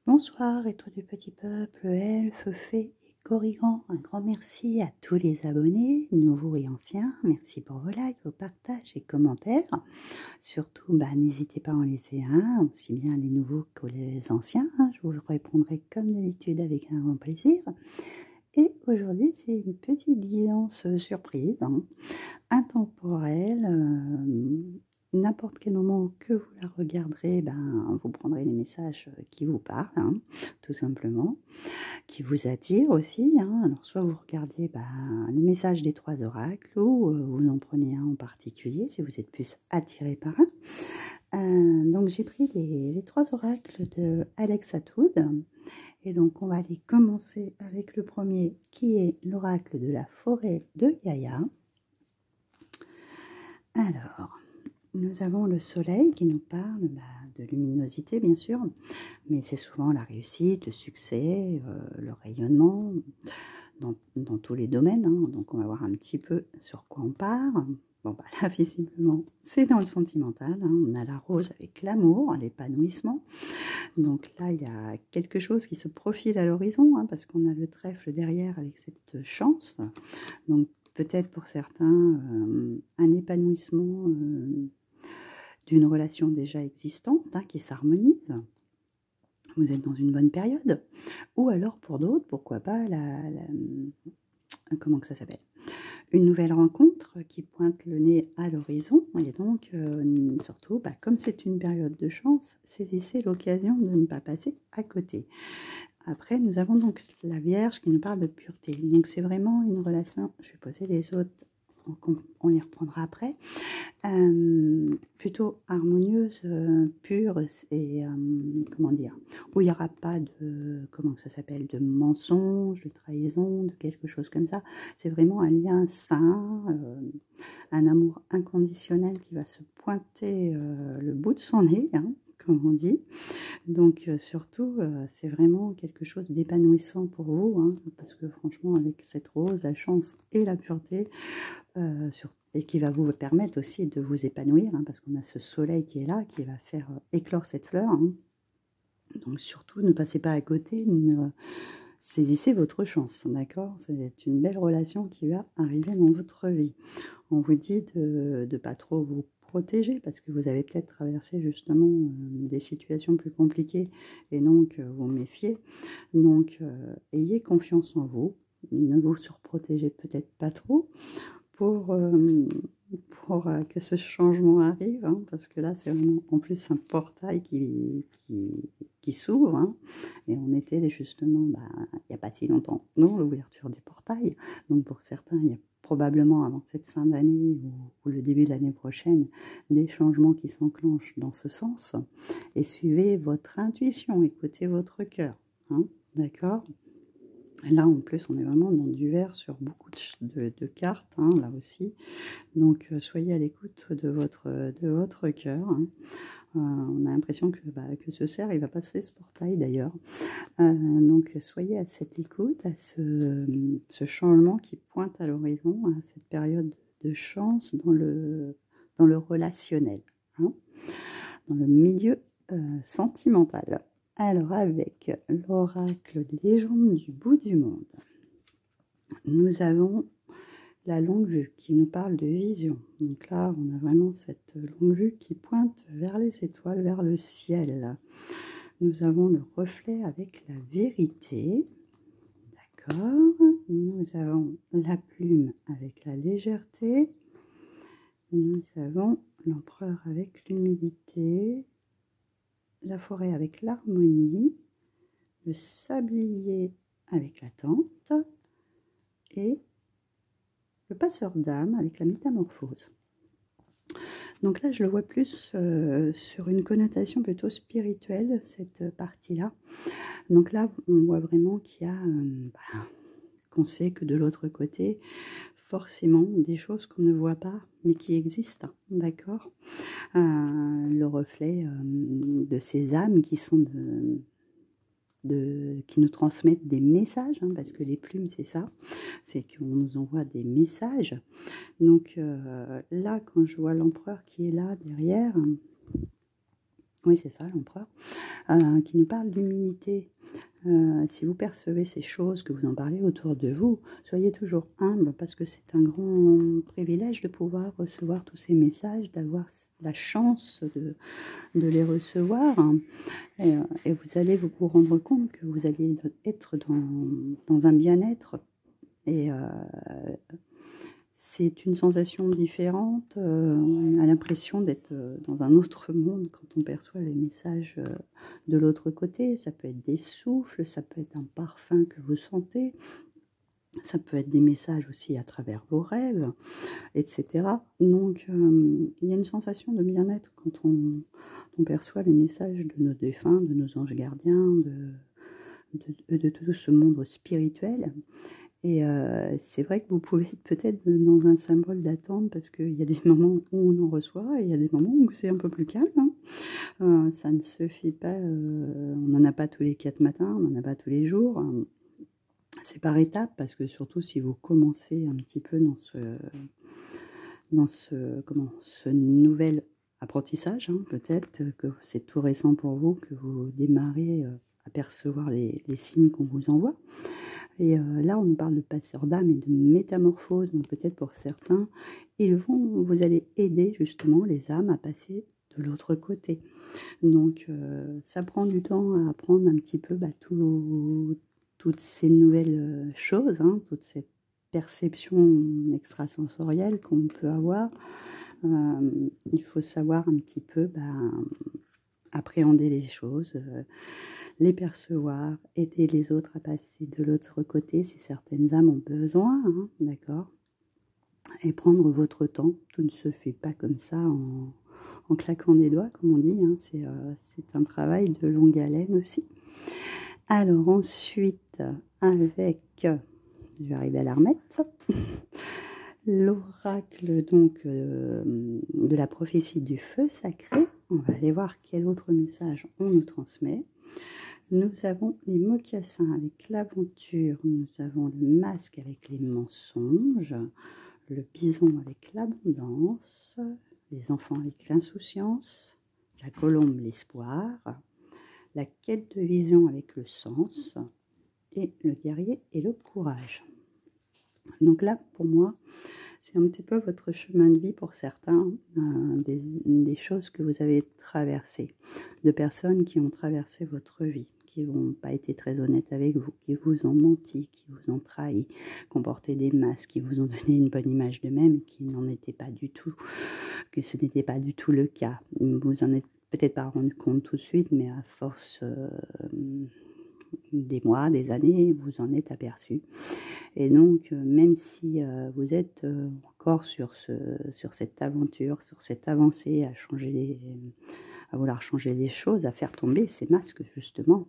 Bonsoir, et toi du petit peuple, elfes, fées et corrigans. Un grand merci à tous les abonnés, nouveaux et anciens. Merci pour vos likes, vos partages et commentaires. Surtout, n'hésitez pas à en laisser un, aussi bien les nouveaux que les anciens. Je vous répondrai comme d'habitude avec un grand plaisir. Et aujourd'hui, c'est une petite guidance surprise, intemporelle. N'importe quel moment que vous la regarderez, vous prendrez les messages qui vous parlent, tout simplement, qui vous attirent aussi. Alors, soit vous regardez les messages des 3 oracles, ou vous en prenez un en particulier, si vous êtes plus attiré par un. Donc, j'ai pris les 3 oracles de Alex Atoud. Et donc, on va aller commencer avec le premier, qui est l'oracle de la forêt de Gaïa. Alors, nous avons le soleil qui nous parle de luminosité, bien sûr, mais c'est souvent la réussite, le succès, le rayonnement dans tous les domaines. Donc, on va voir un petit peu sur quoi on part. Bon, là, visiblement, c'est dans le sentimental. On a la rose avec l'amour, l'épanouissement. Donc là, il y a quelque chose qui se profile à l'horizon, parce qu'on a le trèfle derrière avec cette chance. Donc, peut-être pour certains, un épanouissement d'une relation déjà existante qui s'harmonise. Vous êtes dans une bonne période. Ou alors pour d'autres, pourquoi pas comment que ça s'appelle, une nouvelle rencontre qui pointe le nez à l'horizon. Et donc, surtout, comme c'est une période de chance, saisissez l'occasion de ne pas passer à côté. Après, nous avons donc la Vierge qui nous parle de pureté. Donc, c'est vraiment une relation, je vais poser les autres, on les reprendra après, plutôt harmonieuse, pure et comment dire, où il n'y aura pas de, comment ça s'appelle, de mensonge, de trahison, de quelque chose comme ça. C'est vraiment un lien sain, un amour inconditionnel qui va se pointer le bout de son nez, comme on dit. Donc surtout, c'est vraiment quelque chose d'épanouissant pour vous, parce que franchement, avec cette rose, la chance et la pureté, et qui va vous permettre aussi de vous épanouir, parce qu'on a ce soleil qui est là, qui va faire éclore cette fleur. Donc surtout, ne passez pas à côté, saisissez votre chance, d'accord? C'est une belle relation qui va arriver dans votre vie. On vous dit de ne pas trop vous protéger, parce que vous avez peut-être traversé justement des situations plus compliquées, et donc vous méfiez. Donc ayez confiance en vous, ne vous surprotégez peut-être pas trop, pour que ce changement arrive, parce que là, c'est vraiment en plus un portail qui s'ouvre, et on était justement, il n'y a pas si longtemps, dans l'ouverture du portail. Donc pour certains, il y a probablement avant cette fin d'année ou le début de l'année prochaine, des changements qui s'enclenchent dans ce sens, et suivez votre intuition, écoutez votre cœur, d'accord? Là, en plus, on est vraiment dans du vert sur beaucoup de cartes, là aussi. Donc, soyez à l'écoute de votre cœur. On a l'impression que ce cerf, il va passer ce portail, d'ailleurs. Donc, soyez à cette écoute, à ce changement qui pointe à l'horizon, à cette période de chance dans le relationnel, dans le milieu sentimental. Alors, avec l'oracle des légendes du bout du monde, nous avons la longue vue qui nous parle de vision. Donc là, on a vraiment cette longue vue qui pointe vers les étoiles, vers le ciel. Nous avons le reflet avec la vérité. D'accord. Nous avons la plume avec la légèreté. Nous avons l'empereur avec l'humilité. La forêt avec l'harmonie, le sablier avec l'attente et le passeur d'âme avec la métamorphose. Donc là, je le vois plus sur une connotation plutôt spirituelle, cette partie-là. Donc là, on voit vraiment qu'il y a, qu'on sait que de l'autre côté, forcément, des choses qu'on ne voit pas, mais qui existent, d'accord? Le reflet de ces âmes qui sont qui nous transmettent des messages, parce que les plumes, c'est ça, c'est qu'on nous envoie des messages. Donc là, quand je vois l'empereur qui est là derrière, Oui, c'est ça, l'empereur, qui nous parle d'humilité. Si vous percevez ces choses, que vous en parlez autour de vous, soyez toujours humble parce que c'est un grand privilège de pouvoir recevoir tous ces messages, d'avoir la chance de les recevoir. Et vous allez vous rendre compte que vous allez être dans un bien-être. Et c'est une sensation différente. On a l'impression d'être dans un autre monde quand on perçoit les messages de l'autre côté. Ça peut être des souffles, ça peut être un parfum que vous sentez, ça peut être des messages aussi à travers vos rêves, etc. Donc, il y a une sensation de bien-être quand on perçoit les messages de nos défunts, de nos anges gardiens, de tout ce monde spirituel. Et c'est vrai que vous pouvez être peut-être dans un symbole d'attente parce qu'il y a des moments où on en reçoit et il y a des moments où c'est un peu plus calme. Hein. Ça ne se fait pas, on n'en a pas tous les 4 matins, on n'en a pas tous les jours. C'est par étapes parce que surtout si vous commencez un petit peu ce nouvel apprentissage, hein, peut-être que c'est tout récent pour vous, que vous démarrez à percevoir les signes qu'on vous envoie. Et là, on nous parle de passeur d'âme et de métamorphose. Donc peut-être pour certains, vous allez aider justement les âmes à passer de l'autre côté. Donc ça prend du temps à apprendre un petit peu toutes ces nouvelles choses, hein, toute cette perception extrasensorielle qu'on peut avoir. Il faut savoir un petit peu appréhender les choses. Les percevoir, aider les autres à passer de l'autre côté si certaines âmes ont besoin, hein, d'accord? Et prendre votre temps, tout ne se fait pas comme ça en claquant des doigts, comme on dit, hein. C'est un travail de longue haleine aussi. Alors ensuite, avec, je vais arriver à la remettre, l'oracle donc de la prophétie du feu sacré. On va aller voir quel autre message on nous transmet. Nous avons les mocassins avec l'aventure, nous avons le masque avec les mensonges, le bison avec l'abondance, les enfants avec l'insouciance, la colombe l'espoir, la quête de vision avec le sens et le guerrier et le courage. Donc là, pour moi, c'est un petit peu votre chemin de vie pour certains, des choses que vous avez traversées, de personnes qui ont traversé votre vie, qui n'ont pas été très honnêtes avec vous, qui vous ont menti, qui vous ont trahi, qui ont porté des masques, qui vous ont donné une bonne image d'eux-mêmes et qui n'en étaient pas du tout, que ce n'était pas du tout le cas. Vous en êtes peut-être pas rendu compte tout de suite, mais à force des mois, des années, vous en êtes aperçu. Et donc, même si vous êtes encore sur cette aventure, sur cette avancée à vouloir changer les choses, à faire tomber ces masques, justement,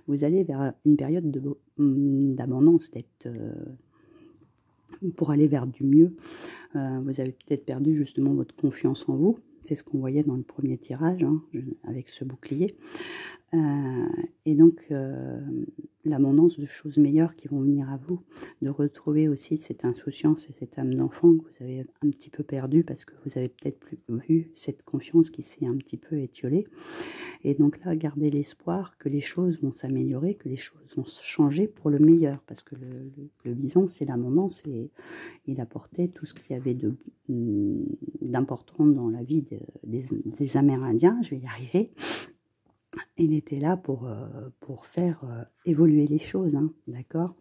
vous allez vers une période d'abondance, pour aller vers du mieux. Vous avez peut-être perdu justement votre confiance en vous. C'est ce qu'on voyait dans le premier tirage, hein, avec ce bouclier. Et donc, l'abondance de choses meilleures qui vont venir à vous, de retrouver aussi cette insouciance et cette âme d'enfant que vous avez un petit peu perdue parce que vous avez peut-être plus vu cette confiance qui s'est un petit peu étiolée. Et donc là, gardez l'espoir que les choses vont s'améliorer, que les choses vont changer pour le meilleur, parce que le bison, c'est l'abondance et il apportait tout ce qu'il y avait d'important dans la vie des Amérindiens. Je vais y arriver. Il était là pour faire évoluer les choses, hein, d'accord?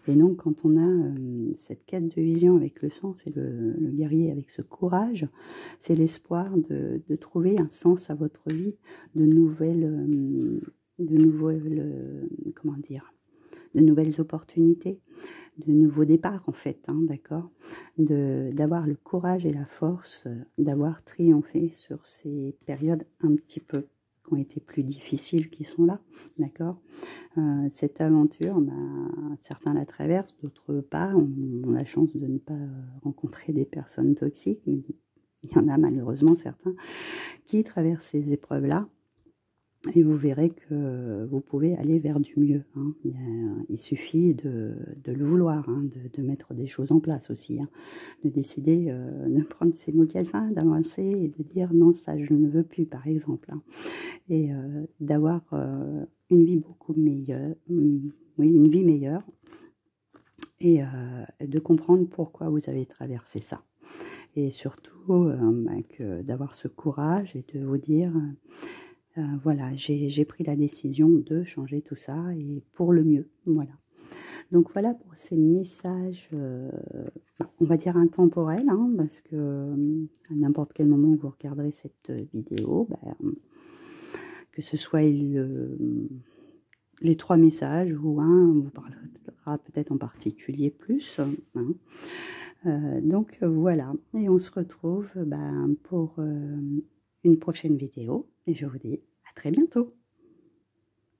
Et donc, quand on a cette quête de vision avec le sens et le guerrier avec ce courage, c'est l'espoir de trouver un sens à votre vie, de nouvelles opportunités, de nouveaux départs, en fait, hein, d'accord? D'avoir le courage et la force d'avoir triomphé sur ces périodes un petit peu qui ont été plus difficiles qui sont là, d'accord? Cette aventure, certains la traversent, d'autres pas, ont la chance de ne pas rencontrer des personnes toxiques, mais il y en a malheureusement certains qui traversent ces épreuves-là Et vous verrez que vous pouvez aller vers du mieux. Hein. Il suffit de le vouloir, hein, de mettre des choses en place aussi. Hein. De décider de prendre ses mocassins, d'avancer et de dire non, ça je ne veux plus, par exemple. Hein. Et d'avoir une vie beaucoup meilleure. Oui, une vie meilleure. Et de comprendre pourquoi vous avez traversé ça. Et surtout, d'avoir ce courage et de vous dire... voilà, j'ai pris la décision de changer tout ça et pour le mieux, voilà. Donc voilà pour ces messages, on va dire intemporels, hein, parce que à n'importe quel moment que vous regarderez cette vidéo, que ce soit les 3 messages ou un vous parlera peut-être en particulier plus. Hein. Donc voilà, et on se retrouve pour une prochaine vidéo et je vous dis à très bientôt.